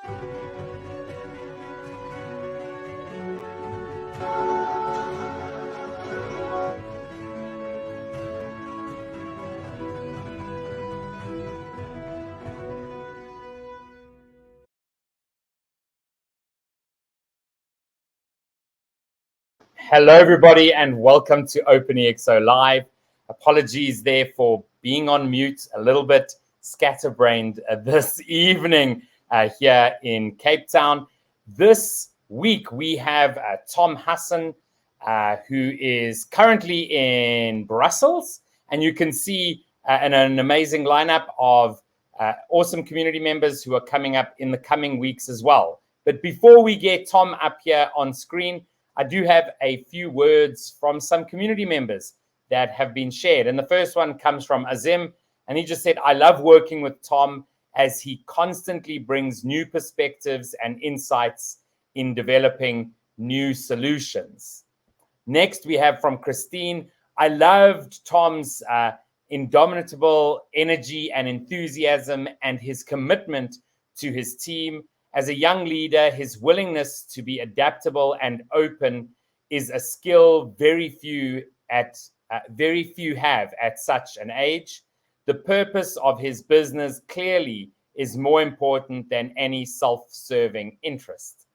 Hello, everybody, and welcome to OpenExO Live. Apologies there for being on mute, a little bit scatterbrained this evening here in Cape Town. This week, we have Tom Husson, who is currently in Brussels, and you can see an amazing lineup of awesome community members who are coming up in the coming weeks as well. But before we get Tom up here on screen, I do have a few words from some community members that have been shared. And the first one comes from Azim, and he just said, I love working with Tom as he constantly brings new perspectives and insights in developing new solutions. Next, we have from Christine, I loved Tom's indomitable energy and enthusiasm and his commitment to his team. As a young leader, his willingness to be adaptable and open is a skill very few have at such an age. The purpose of his business clearly is more important than any self-serving interest.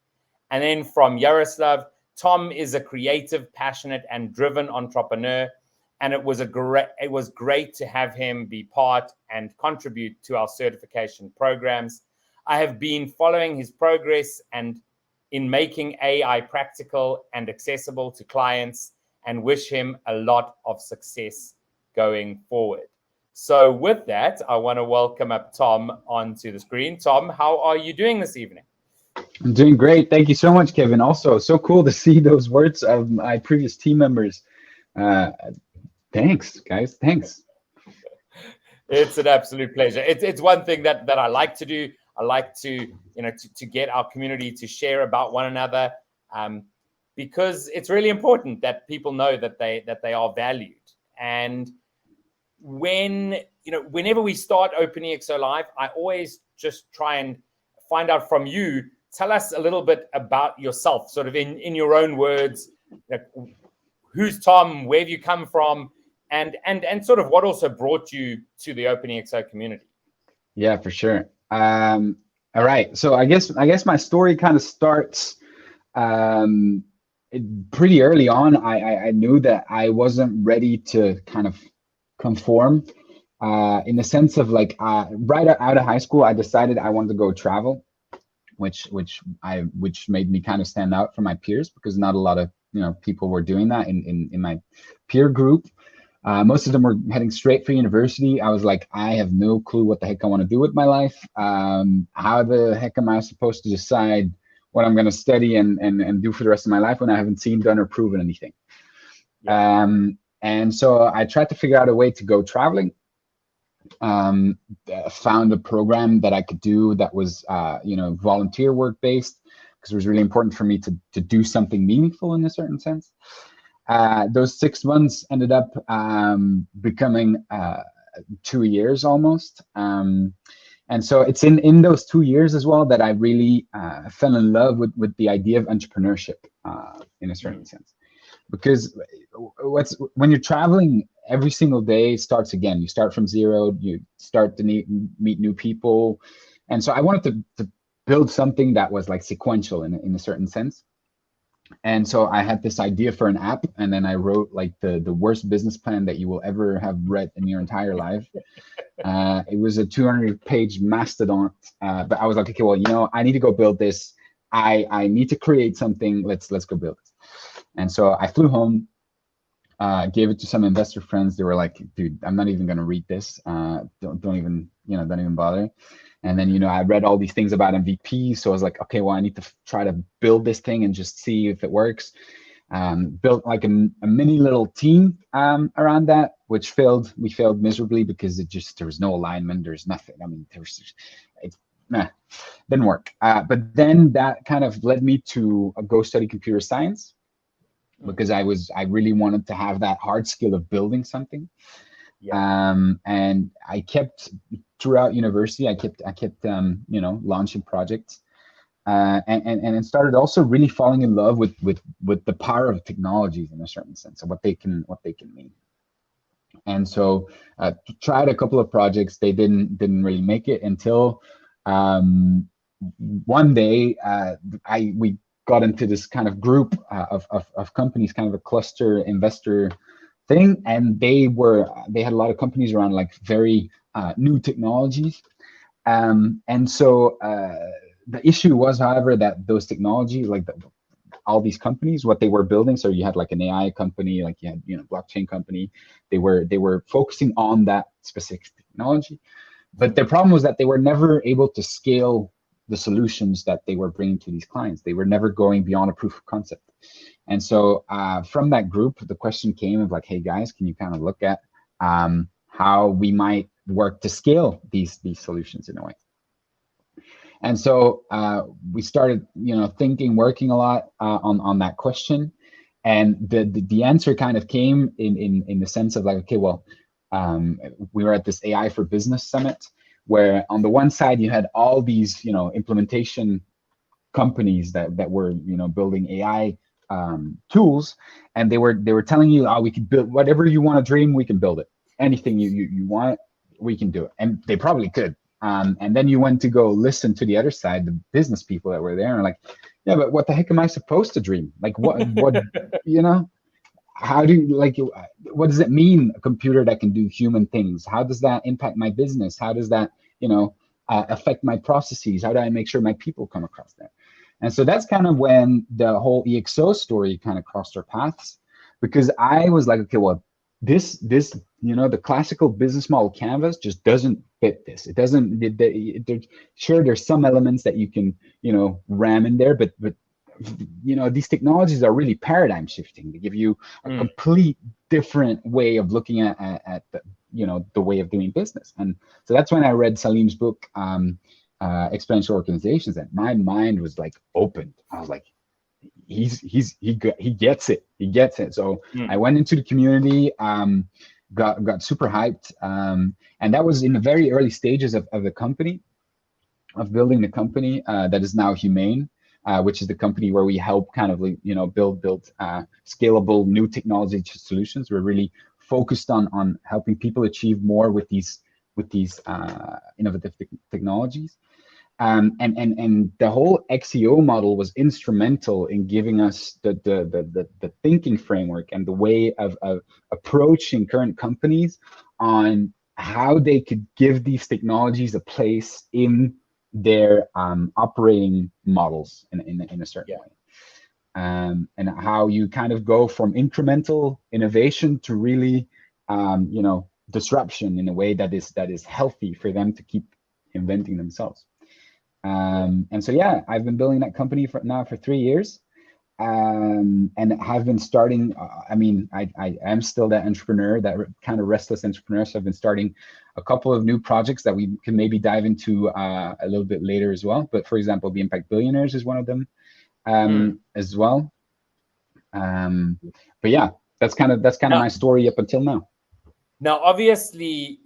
And then from Yaroslav, Tom is a creative, passionate, and driven entrepreneur, and it was great to have him be part and contribute to our certification programs. I have been following his progress and in making AI practical and accessible to clients, and wish him a lot of success going forward. So with that, I want to welcome up Tom onto the screen. Tom, how are you doing this evening? I'm doing great. Thank you so much, Kevin. Also, so cool to see those words of my previous team members. Thanks, guys. Thanks. It's an absolute pleasure. It's one thing that I like to do. I like to get our community to share about one another, because it's really important that people know that they are valued. And whenever we start OpenExO Live, I always just try and find out from you. Tell us a little bit about yourself, sort of in your own words. Who's Tom? Where have you come from? And sort of what also brought you to the OpenExO community. Yeah, for sure. All right. So I guess my story kind of starts pretty early on. I knew that I wasn't ready to kind of conform, in the sense of like right out of high school, I decided I wanted to go travel, which made me kind of stand out from my peers, because not a lot of people were doing that in my peer group. Most of them were heading straight for university. I was like, I have no clue what the heck I want to do with my life. How the heck am I supposed to decide what I'm going to study and do for the rest of my life when I haven't seen, done, or proven anything? Yeah. And so I tried to figure out a way to go traveling. Found a program that I could do that was, volunteer work based, because it was really important for me to do something meaningful in a certain sense. Those 6 months ended up becoming 2 years almost. And so it's in those 2 years as well that I really fell in love with the idea of entrepreneurship in a certain sense. Because when you're traveling, every single day starts again. You start from zero, you start to meet new people. And so I wanted to build something that was like sequential in a certain sense. And so I had this idea for an app, and then I wrote like the worst business plan that you will ever have read in your entire life. It was a 200-page mastodon, but I was like, okay, well, I need to go build this. I need to create something. Let's go build it. And so I flew home, gave it to some investor friends. They were like, dude, I'm not even gonna read this. Don't even bother. And then, I read all these things about MVP. So I was like, okay, well, I need to try to build this thing and just see if it works. Built like a mini little team around that, which failed. We failed miserably because there was no alignment. There's nothing. I mean, didn't work. But then that kind of led me to go study computer science, because I really wanted to have that hard skill of building something. Yeah. And I kept throughout university, I kept launching projects. and it started also really falling in love with the power of technologies in a certain sense of what they can mean. And so tried a couple of projects. They didn't really make it until one day we got into this kind of group of companies, kind of a cluster investor thing, and they had a lot of companies around like very new technologies. And so the issue was, however, that those technologies, like all these companies, what they were building. So you had like an AI company, like you had, blockchain company. They were focusing on that specific technology, but the problem was that they were never able to scale the solutions that they were bringing to these clients. They were never going beyond a proof of concept. And so from that group, the question came of like, hey guys, can you kind of look at how we might work to scale these solutions in a way? And so we started, thinking, working a lot on that question, and the answer kind of came in the sense of like, okay, well, we were at this AI for Business summit, where on the one side you had all these, implementation companies that were, building AI tools, and they were telling you, oh, we can build whatever you want to dream, we can build it. Anything you want, we can do it, and they probably could. And then you went to go listen to the other side, the business people that were there, and like, yeah, but what the heck am I supposed to dream? Like, what, how do you, like, what does it mean, a computer that can do human things? How does that impact my business? How does that, affect my processes? How do I make sure my people come across there? And so that's kind of when the whole EXO story kind of crossed our paths, because I was like, okay, well, this the classical business model canvas just doesn't fit this. It doesn't. Sure, there's some elements that you can ram in there, but these technologies are really paradigm shifting. They give you a complete different way of looking at the way of doing business. And so that's when I read Salim's book, Exponential Organizations, and my mind was like opened. I was like, he gets it. He gets it. So I went into the community, got super hyped, and that was in the very early stages of the company, of building the company that is now Humane, which is the company where we help kind of build scalable new technology solutions. We're really focused on helping people achieve more with these innovative technologies. And the whole XEO model was instrumental in giving us the thinking framework and the way of approaching current companies on how they could give these technologies a place in their operating models in a certain way. And how you kind of go from incremental innovation to really disruption in a way that is healthy for them to keep inventing themselves. And so, yeah, I've been building that company for 3 years, and have been starting. I am still that entrepreneur, that kind of restless entrepreneur. So I've been starting a couple of new projects that we can maybe dive into a little bit later as well. But for example, the Impact Billionaires is one of them as well. But yeah, that's kind of my story up until now. Now, obviously,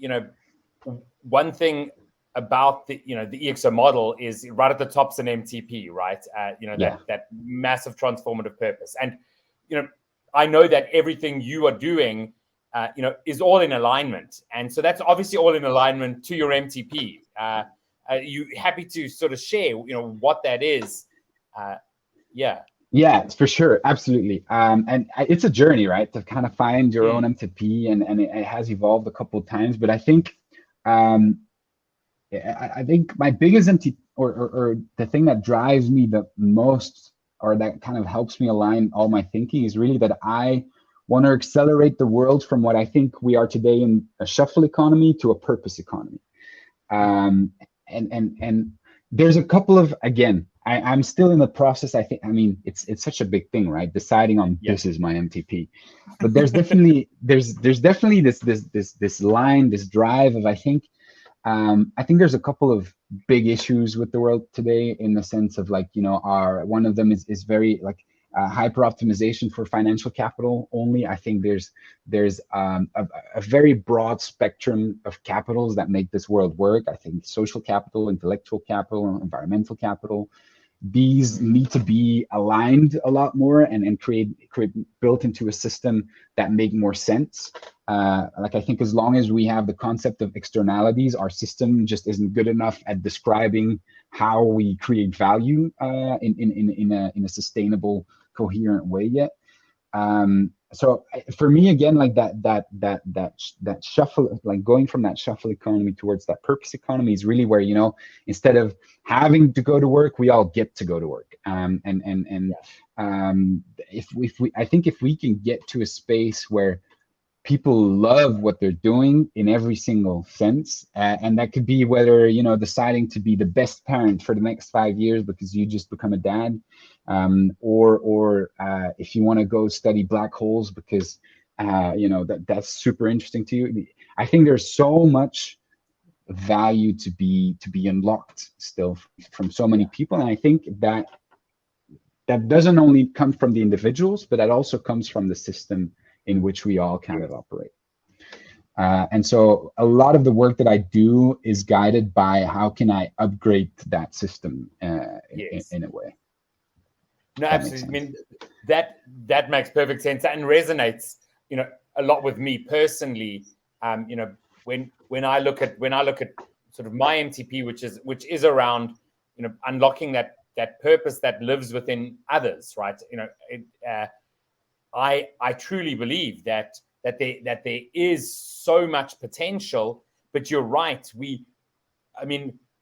one thing about the EXO model is right at the top's an MTP, right? That massive transformative purpose. And I know that everything you are doing is all in alignment, and so that's obviously all in alignment to your MTP. Are you happy to sort of share what that is? Yeah, for sure, absolutely. And it's a journey, right, to kind of find your own MTP, and it has evolved a couple of times. But I think I think my biggest or the thing that drives me the most, or that kind of helps me align all my thinking, is really that I want to accelerate the world from what I think we are today in a shuffle economy to a purpose economy. And there's a couple of, again, I'm still in the process. It's such a big thing, right? Deciding on this is my MTP, but there's definitely this line, this drive of, I think there's a couple of big issues with the world today, in the sense of like, one of them is very like hyper optimization for financial capital only. I think there's a very broad spectrum of capitals that make this world work. I think social capital, intellectual capital, environmental capital, these need to be aligned a lot more and create built into a system that make more sense. Like I think as long as we have the concept of externalities, our system just isn't good enough at describing how we create value in a sustainable, coherent way yet. So for me, again, like that shuffle, like going from that shuffle economy towards that purpose economy is really where, you know, instead of having to go to work, we all get to go to work. I think if we can get to a space where people love what they're doing in every single sense, and that could be whether, you know, deciding to be the best parent for the next 5 years because you just become a dad, or if you want to go study black holes because you know that's super interesting to you. I think there's so much value to be unlocked still from so many people, and I think that doesn't only come from the individuals, but that also comes from the system in which we all kind of operate. And so a lot of the work that I do is guided by how can I upgrade that system in a way. No, absolutely. I mean, that makes perfect sense and resonates, you know, a lot with me personally. You know, when I look at sort of my MTP, which is around, you know, unlocking that purpose that lives within others, right? You know, I truly believe that there is so much potential, but you're right.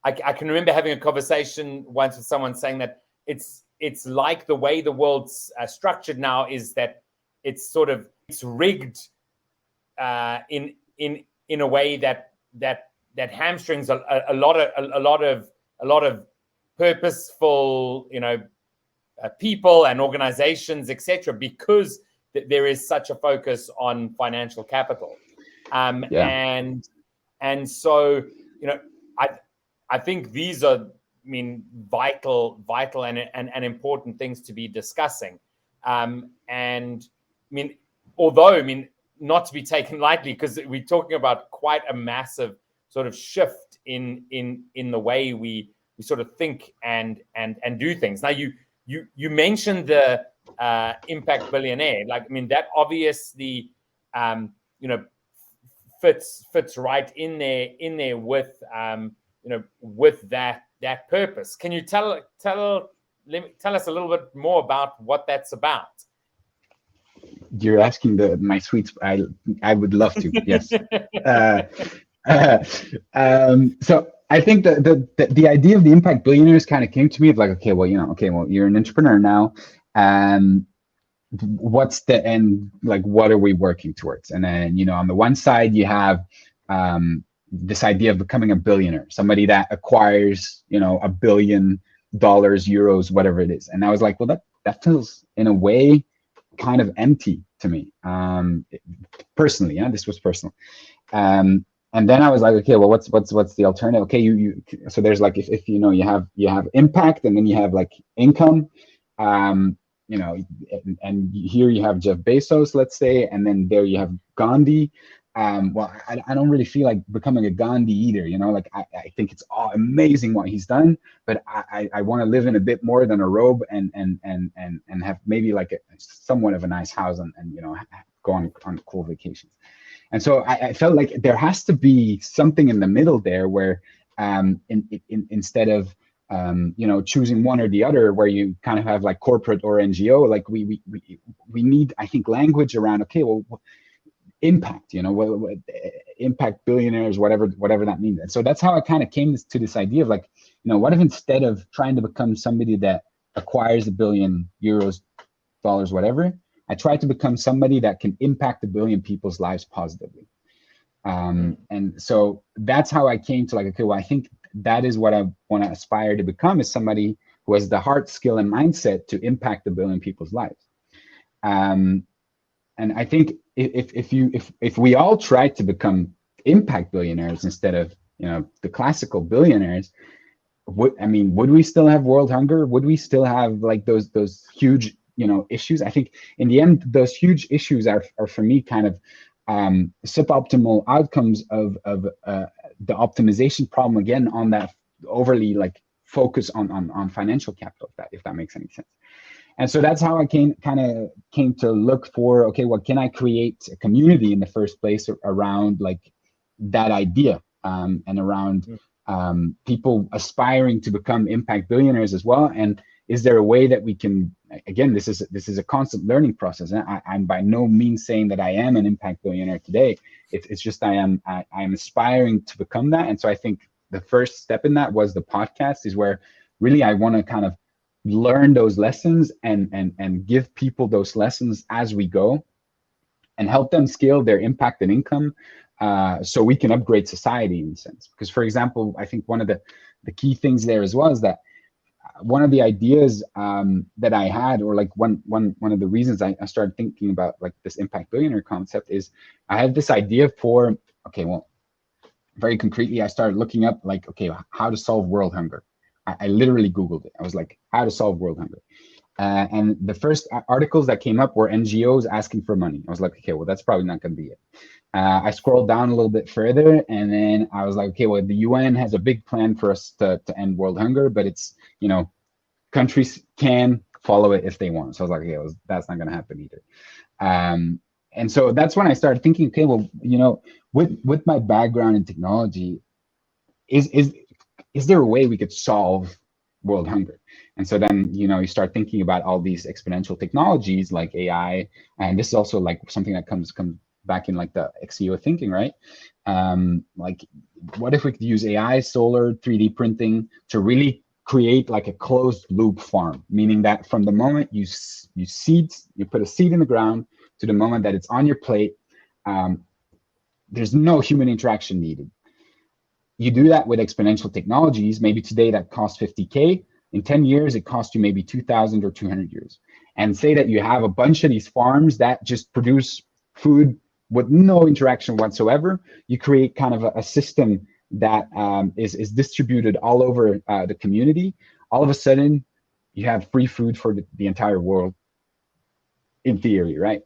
I can remember having a conversation once with someone saying that it's like the way the world's structured now is that it's rigged in a way that hamstrings a lot of purposeful, you know, people and organizations, etc., because there is such a focus on financial capital, and so, you know, I think these are, I mean, vital and important things to be discussing, and I mean, although, I mean, not to be taken lightly, because we're talking about quite a massive sort of shift in the way we sort of think and do things. Now, you mentioned the impact billionaire. Like, I mean, that obviously, you know, fits right in there with, you know, with that purpose. Can you tell us a little bit more about what that's about? You're asking my sweet. I would love to. Yes. So I think the idea of the impact billionaires kind of came to me of like, okay, well, you're an entrepreneur now. What's the end? Like, what are we working towards? And then, you know, on the one side, you have this idea of becoming a billionaire, somebody that acquires, you know, $1 billion, euros, whatever it is. And I was like, well, that feels in a way kind of empty to me, personally. Yeah, this was personal. And then I was like, okay, well, what's the alternative? Okay, so there's like, if you know, you have impact, and then you have like income, you know, and here you have Jeff Bezos, let's say, and then there you have Gandhi. Well, I don't really feel like becoming a Gandhi either, you know, like I think it's all amazing what he's done, but I want to live in a bit more than a robe and have maybe like somewhat of a nice house and you know, go on cool vacations. And so I felt like there has to be something in the middle there where instead of you know, choosing one or the other, where you kind of have like corporate or NGO, like we need, I think, language around, okay, well, impact, you know, impact billionaires, whatever that means. And so that's how I kind of came to this idea of like, you know, what if instead of trying to become somebody that acquires €1 billion, dollars, whatever, I try to become somebody that can impact 1 billion people's lives positively. And so that's how I came to like, okay, well, I think that is what I want to aspire to become, is somebody who has the heart, skill, and mindset to impact 1 billion people's lives. And I think if we all try to become impact billionaires instead of, you know, the classical billionaires, would we still have world hunger? Would we still have like those huge, you know, issues? I think in the end, those huge issues are for me kind of suboptimal outcomes of the optimization problem, again, on that overly like focus on financial capital, if that makes any sense. And so that's how I came to look for, okay, well, can I create a community in the first place around like that idea, and around people aspiring to become impact billionaires as well. And is there a way that we can, again, this is a constant learning process. And I'm by no means saying that I am an impact billionaire today. It's just I am aspiring to become that. And so I think the first step in that was the podcast, is where really I want to kind of learn those lessons and give people those lessons as we go, and help them scale their impact and income, so we can upgrade society in a sense. Because, for example, I think one of the key things there as well is that one of the ideas that I had, or like one of the reasons I started thinking about like this impact billionaire concept, is I had this idea for, okay, well, very concretely, I started looking up like, okay, how to solve world hunger. I literally Googled it. I was like, how to solve world hunger. And the first articles that came up were NGOs asking for money. I was like, okay, well, that's probably not going to be it. I scrolled down a little bit further, and then I was like, okay, well, the UN has a big plan for us to end world hunger, but it's, you know, countries can follow it if they want. So I was like, okay, well, that's not going to happen either. And so that's when I started thinking, okay, well, you know, with my background in technology, is there a way we could solve world hunger? And so then, you know, you start thinking about all these exponential technologies like AI, and this is also like something that comes back in like the XEO thinking, right? Like, what if we could use AI, solar, 3D printing to really create like a closed loop farm, meaning that from the moment you put a seed in the ground to the moment that it's on your plate, there's no human interaction needed. You do that with exponential technologies. Maybe today that costs 50K. In 10 years, it costs you maybe 2,000 or 200 years. And say that you have a bunch of these farms that just produce food with no interaction whatsoever. You create kind of a system that is distributed all over the community. All of a sudden, you have free food for the entire world, in theory, right?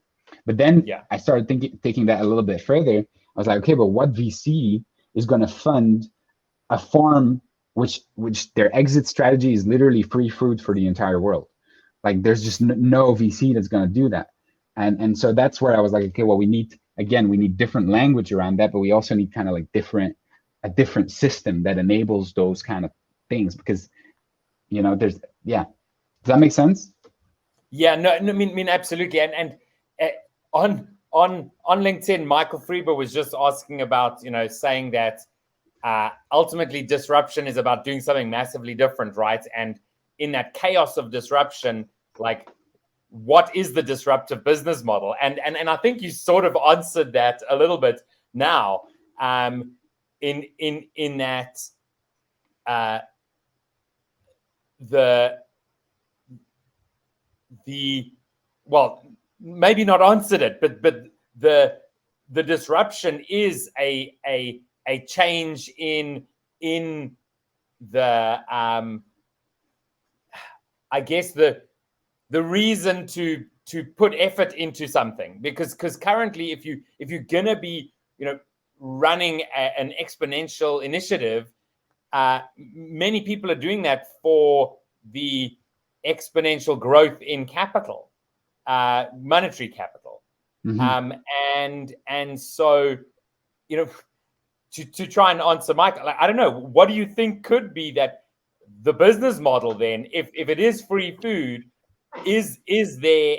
But then I started taking that a little bit further. I was like, okay, but what VC is going to fund a farm which their exit strategy is literally free food for the entire world? Like, there's just no VC that's going to do that. And so that's where I was like, okay, well, we need different language around that, but we also need kind of like a different system that enables those kind of things, because, you know, does that make sense? Yeah, no, I mean absolutely. And on LinkedIn, Michael Freber was just asking about, you know, saying that ultimately disruption is about doing something massively different, right? And in that chaos of disruption, like, what is the disruptive business model? And I think you sort of answered that a little bit now, in that the well, maybe not answered it, but the disruption is a change in the I guess the reason to put effort into something, because currently if you're gonna be, you know, running an exponential initiative, many people are doing that for the exponential growth in capital, monetary capital. And so, you know, to try and answer Mike, like, I don't know, what do you think could be that the business model then, if it is free food, is there,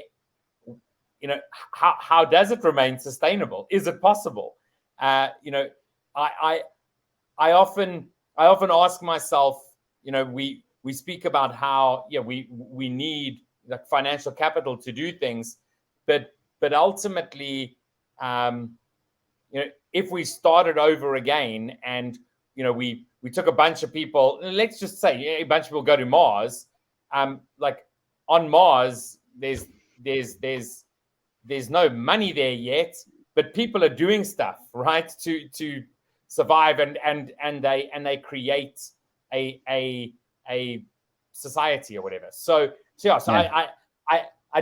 you know, how does it remain sustainable? Is it possible? You know, I often ask myself, you know, we speak about how we need like financial capital to do things, but ultimately, you know, if we started over again and, you know, we took a bunch of people, let's just say a bunch of people go to Mars, like on Mars, there's no money there yet, but people are doing stuff, right, to survive, and they create a society or whatever. So I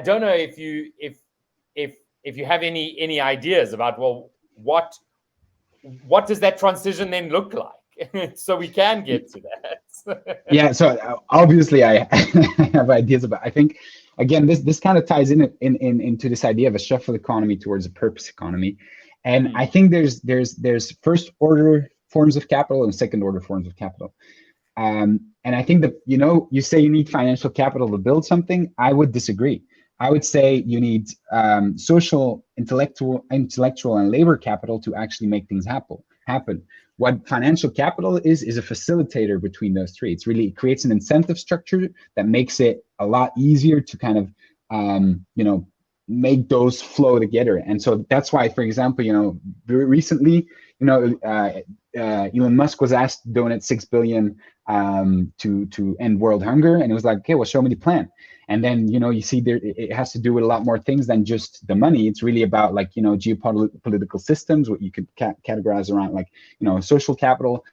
don't know if you have any ideas about, well, what does that transition then look like? so we can get to that. Yeah, so obviously I have ideas about. I think again this kind of ties into this idea of a shuffle economy towards a purpose economy, and I think there's first order forms of capital and second order forms of capital. And I think that, you say you need financial capital to build something. I would disagree. I would say you need social, intellectual, and labor capital to actually make things happen. What financial capital is a facilitator between those three. It creates an incentive structure that makes it a lot easier to kind of, make those flow together. And so that's why, for example, very recently, Elon Musk was asked to donate 6 billion to end world hunger, and it was like, okay, well, show me the plan. And then you see there it has to do with a lot more things than just the money. It's really about like geopolitical systems, what you could categorize around like social capital.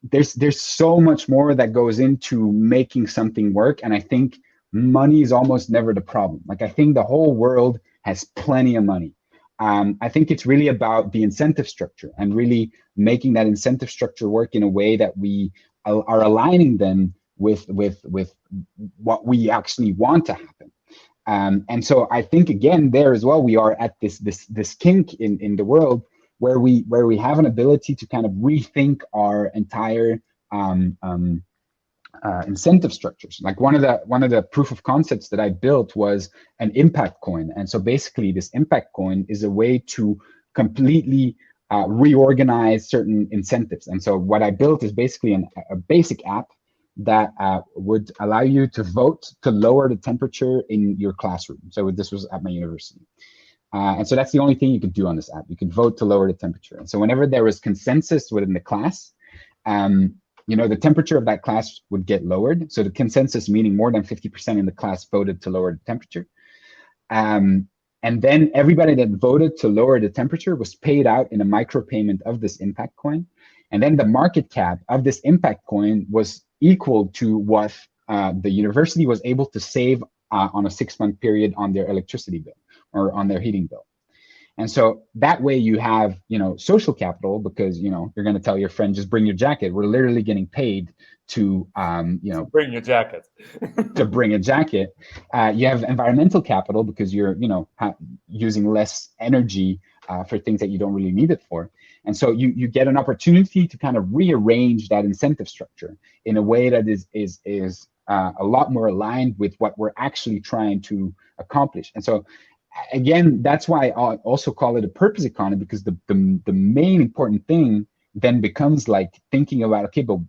There's so much more that goes into making something work, and I think money is almost never the problem. Like I think the whole world has plenty of money. I think it's really about the incentive structure and really making that incentive structure work in a way that we are aligning them with what we actually want to happen. And so I think again there as well we are at this kink in the world where we have an ability to kind of rethink our entire incentive structures. Like one of the proof of concepts that I built was an impact coin. And so basically this impact coin is a way to completely reorganize certain incentives. And so what I built is basically a basic app that would allow you to vote to lower the temperature in your classroom. So this was at my university. And so that's the only thing you could do on this app. You could vote to lower the temperature. And so whenever there was consensus within the class, the temperature of that class would get lowered. So the consensus, meaning more than 50% in the class voted to lower the temperature. And then everybody that voted to lower the temperature was paid out in a micropayment of this impact coin. And then the market cap of this impact coin was equal to what the university was able to save on a 6-month period on their electricity bill or on their heating bill. And so that way you have, social capital because, you're going to tell your friend, just bring your jacket. We're literally getting paid to, bring your jacket. to bring a jacket. You have environmental capital because you're, using less energy for things that you don't really need it for. And so you get an opportunity to kind of rearrange that incentive structure in a way that is a lot more aligned with what we're actually trying to accomplish. And so again, that's why I also call it a purpose economy, because the main important thing then becomes like thinking about, okay, but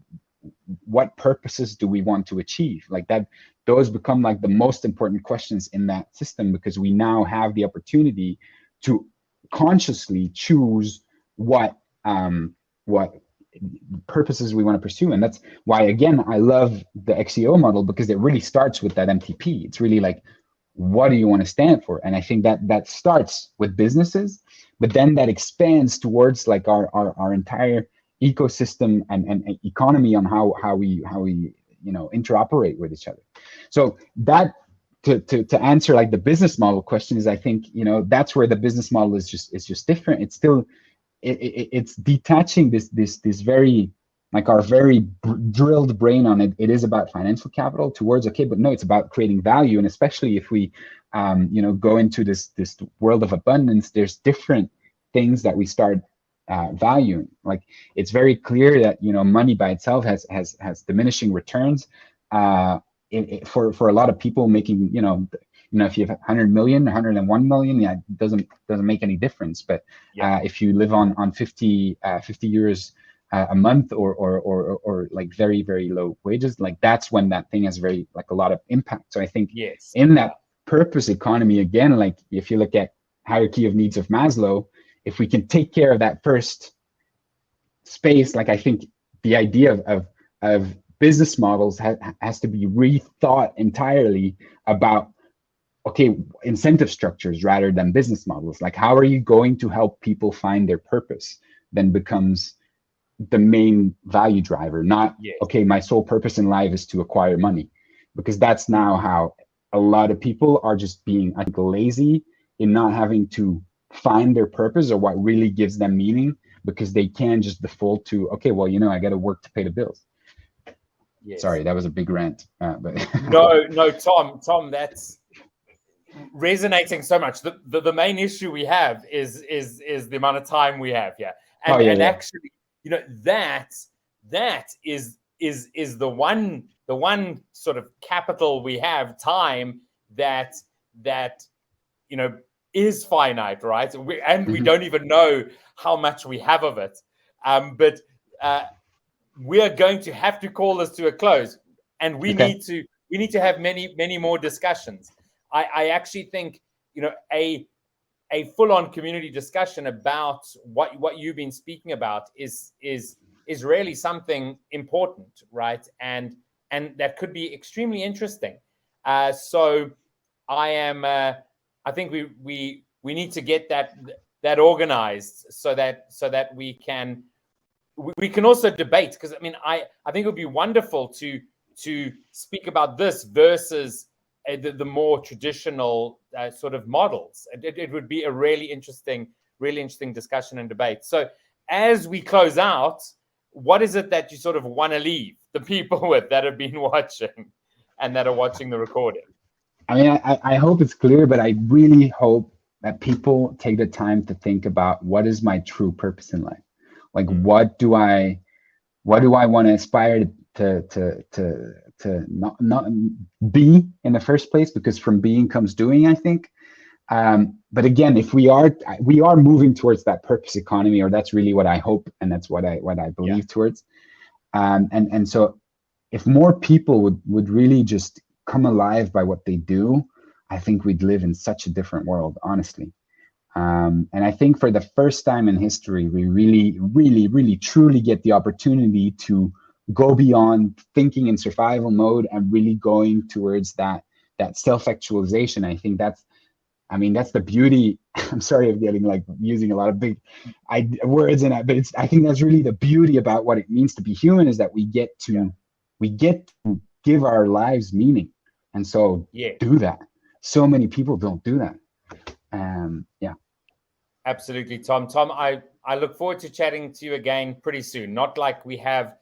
what purposes do we want to achieve? Like that, those become like the most important questions in that system, because we now have the opportunity to consciously choose what purposes we want to pursue. And that's why, again, I love the XEO model, because it really starts with that MTP. It's really like, what do you want to stand for? And I think that starts with businesses, but then that expands towards like our entire ecosystem and economy on how we interoperate with each other. So that to answer like the business model question is, I think that's where the business model is just different. It's still it's detaching this very like our very drilled brain on it. It is about financial capital towards, okay, but no, it's about creating value. And especially if we, go into this world of abundance, there's different things that we start valuing. Like it's very clear that, money by itself has diminishing returns. For a lot of people making, if you have 100 million, 101 million, yeah, it doesn't make any difference. But if you live on 50 years a month or like very, very low wages, like that's when that thing has very like a lot of impact. So I think in that purpose economy, again, like if you look at hierarchy of needs of Maslow, if we can take care of that first space, like I think the idea of business models has to be rethought entirely about, okay, incentive structures rather than business models. Like how are you going to help people find their purpose then becomes the main value driver, not okay, my sole purpose in life is to acquire money, because that's now how a lot of people are just being, I think, lazy in not having to find their purpose or what really gives them meaning, because they can just default to, okay, well, I got to work to pay the bills. Yes. Sorry, that was a big rant. But no, Tom, that's resonating so much. The main issue we have is the amount of time we have here, and actually, that is the one sort of capital we have, time, that is finite, right? We don't even know how much we have of it. But we are going to have to call this to a close, and we need to have many more discussions. I actually think a full-on community discussion about what you've been speaking about is really something important, right? And that could be extremely interesting. So I think we need to get that organized so that we can also debate, because I think it would be wonderful to speak about this versus the more traditional sort of models. It would be a really interesting discussion and debate. So as we close out, what is it that you sort of want to leave the people with that have been watching and that are watching the recording? I hope it's clear, but I really hope that people take the time to think about, what is my true purpose in life? Like, what do I want to aspire to not be in the first place? Because from being comes doing, I think. But again, if we are moving towards that purpose economy, or that's really what I hope, and that's what I believe towards. And so if more people would really just come alive by what they do, I think we'd live in such a different world, honestly. And I think for the first time in history, we really truly get the opportunity to go beyond thinking in survival mode and really going towards that self-actualization. I think that's the beauty. I'm sorry if getting like using a lot of big words in that, but I think that's really the beauty about what it means to be human, is that we get to give our lives meaning. And so do that. So many people don't do that. Absolutely, Tom. I look forward to chatting to you again pretty soon. Not like we have,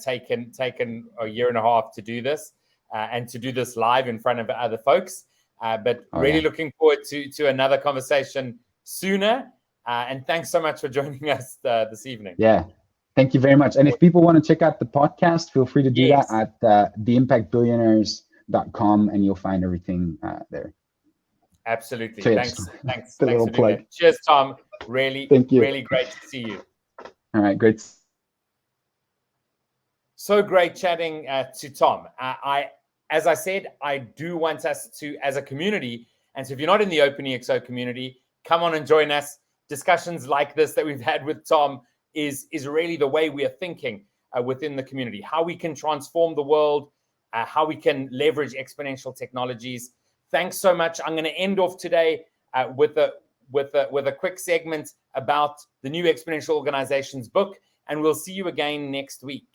taken a year and a half to do this and to do this live in front of other folks. But really looking forward to another conversation sooner. And thanks so much for joining us this evening. Yeah, thank you very much. And if people want to check out the podcast, feel free to do that at theimpactbillionaires.com, and you'll find everything there. Absolutely. So, thanks. The little plug. Cheers, Tom. Thank you. Really great to see you. All right, great. So great chatting to Tom. As I said, I do want us to, as a community, and so if you're not in the OpenExO community, come on and join us. Discussions like this that we've had with Tom is really the way we are thinking within the community, how we can transform the world, how we can leverage exponential technologies. Thanks so much. I'm going to end off today with a quick segment about the new Exponential Organizations book, and we'll see you again next week.